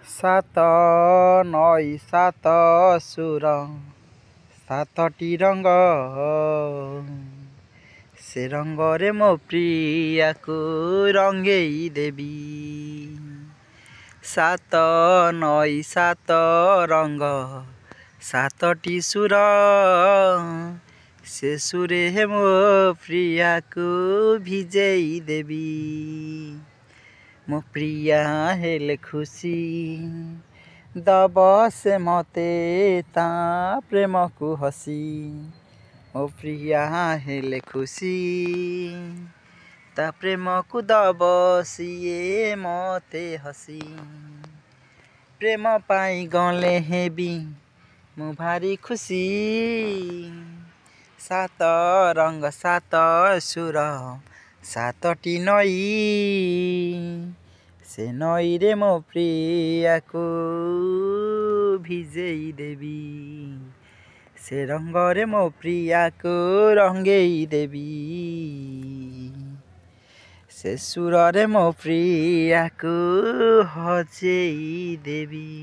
सात नई सात सुर सातटी रंग से रंगरे मो प्रिया को रंगेई देवी। सात नई सात रंग सातटी सुर से सुरे मो प्रिया को भिजेई देवी। मो प्रिया हेले खुशी दब से मते ता प्रेम को हसी। मो प्रिया हेले खुशी ता प्रेम को दब सिए मते हसी। प्रेम पाई गले हेबी मु भारी खुशी। सात रंग सात सुर सातटी नई से नई रे मो प्रिया को भिजेई देवी। से रंग रे मो प्रिया को रंगेई देवी। से सुर रे मो प्रिया को हजेई देवी।